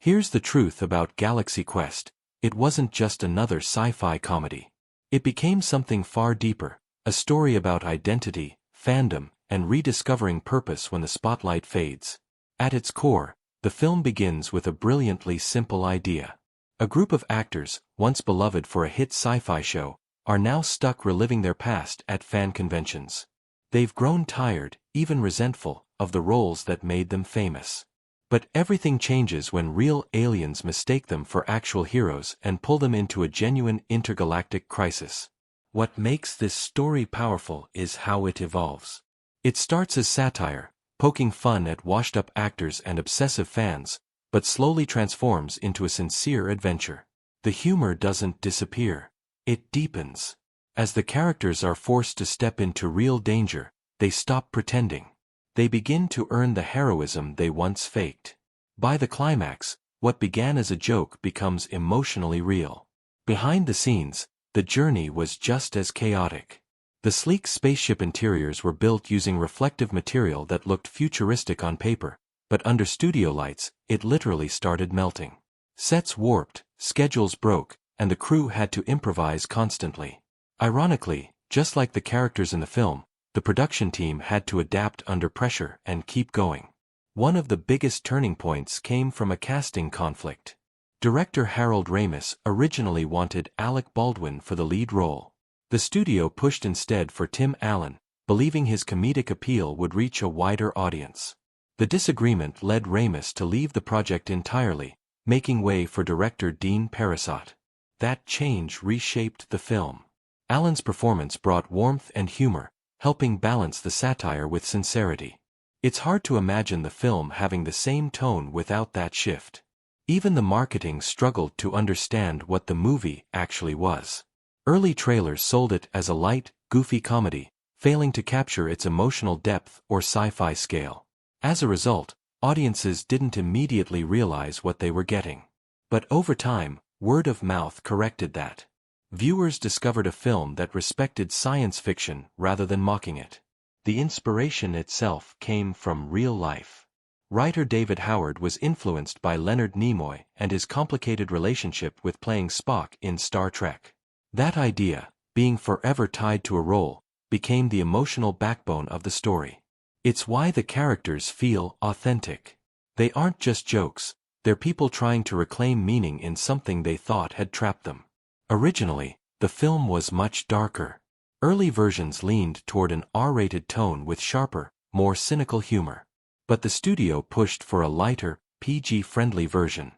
Here's the truth about Galaxy Quest. It wasn't just another sci-fi comedy. It became something far deeper, a story about identity, fandom, and rediscovering purpose when the spotlight fades. At its core, the film begins with a brilliantly simple idea. A group of actors, once beloved for a hit sci-fi show, are now stuck reliving their past at fan conventions. They've grown tired, even resentful, of the roles that made them famous. But everything changes when real aliens mistake them for actual heroes and pull them into a genuine intergalactic crisis. What makes this story powerful is how it evolves. It starts as satire, poking fun at washed-up actors and obsessive fans, but slowly transforms into a sincere adventure. The humor doesn't disappear. It deepens. As the characters are forced to step into real danger, they stop pretending. They begin to earn the heroism they once faked. By the climax, what began as a joke becomes emotionally real. Behind the scenes, the journey was just as chaotic. The sleek spaceship interiors were built using reflective material that looked futuristic on paper, but under studio lights, it literally started melting. Sets warped, schedules broke, and the crew had to improvise constantly. Ironically, just like the characters in the film, the production team had to adapt under pressure and keep going. One of the biggest turning points came from a casting conflict. Director Harold Ramis originally wanted Alec Baldwin for the lead role. The studio pushed instead for Tim Allen, believing his comedic appeal would reach a wider audience. The disagreement led Ramis to leave the project entirely, making way for director Dean Parisot. That change reshaped the film. Allen's performance brought warmth and humor, helping balance the satire with sincerity. It's hard to imagine the film having the same tone without that shift. Even the marketing struggled to understand what the movie actually was. Early trailers sold it as a light, goofy comedy, failing to capture its emotional depth or sci-fi scale. As a result, audiences didn't immediately realize what they were getting. But over time, word of mouth corrected that. Viewers discovered a film that respected science fiction rather than mocking it. The inspiration itself came from real life. Writer David Howard was influenced by Leonard Nimoy and his complicated relationship with playing Spock in Star Trek. That idea, being forever tied to a role, became the emotional backbone of the story. It's why the characters feel authentic. They aren't just jokes, they're people trying to reclaim meaning in something they thought had trapped them. Originally, the film was much darker. Early versions leaned toward an R-rated tone with sharper, more cynical humor. But the studio pushed for a lighter, PG-friendly version.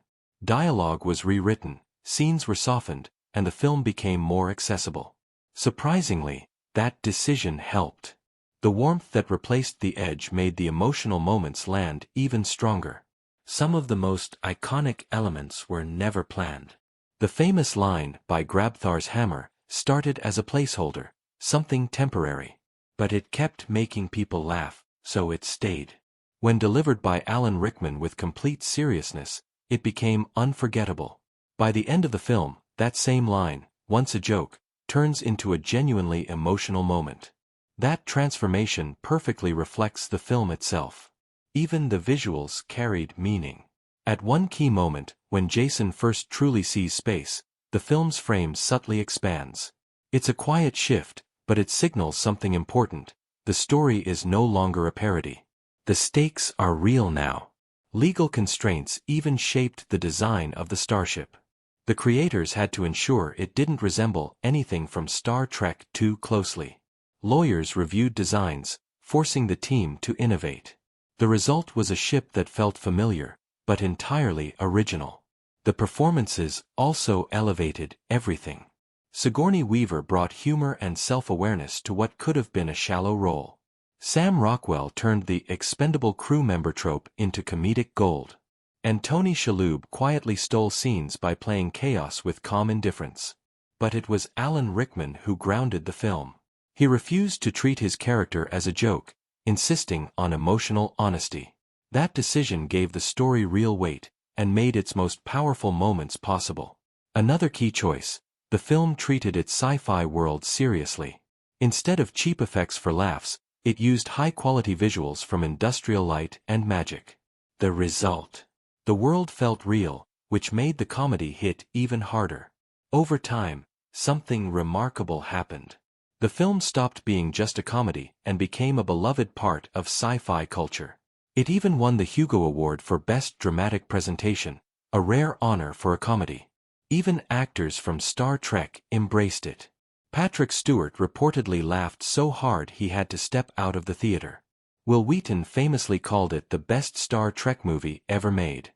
Dialogue was rewritten, scenes were softened, and the film became more accessible. Surprisingly, that decision helped. The warmth that replaced the edge made the emotional moments land even stronger. Some of the most iconic elements were never planned. The famous line, "by Grabthar's hammer," started as a placeholder, something temporary. But it kept making people laugh, so it stayed. When delivered by Alan Rickman with complete seriousness, it became unforgettable. By the end of the film, that same line, once a joke, turns into a genuinely emotional moment. That transformation perfectly reflects the film itself. Even the visuals carried meaning. At one key moment, when Jason first truly sees space, the film's frame subtly expands. It's a quiet shift, but it signals something important. The story is no longer a parody. The stakes are real now. Legal constraints even shaped the design of the starship. The creators had to ensure it didn't resemble anything from Star Trek too closely. Lawyers reviewed designs, forcing the team to innovate. The result was a ship that felt familiar, but entirely original. The performances also elevated everything. Sigourney Weaver brought humor and self-awareness to what could have been a shallow role. Sam Rockwell turned the expendable crew member trope into comedic gold. And Tony Shalhoub quietly stole scenes by playing chaos with calm indifference. But it was Alan Rickman who grounded the film. He refused to treat his character as a joke, insisting on emotional honesty. That decision gave the story real weight, and made its most powerful moments possible. Another key choice, the film treated its sci-fi world seriously. Instead of cheap effects for laughs, it used high-quality visuals from industrial light and magic. The result. The world felt real, which made the comedy hit even harder. Over time, something remarkable happened. The film stopped being just a comedy and became a beloved part of sci-fi culture. It even won the Hugo Award for Best Dramatic Presentation, a rare honor for a comedy. Even actors from Star Trek embraced it. Patrick Stewart reportedly laughed so hard he had to step out of the theater. Wil Wheaton famously called it the best Star Trek movie ever made.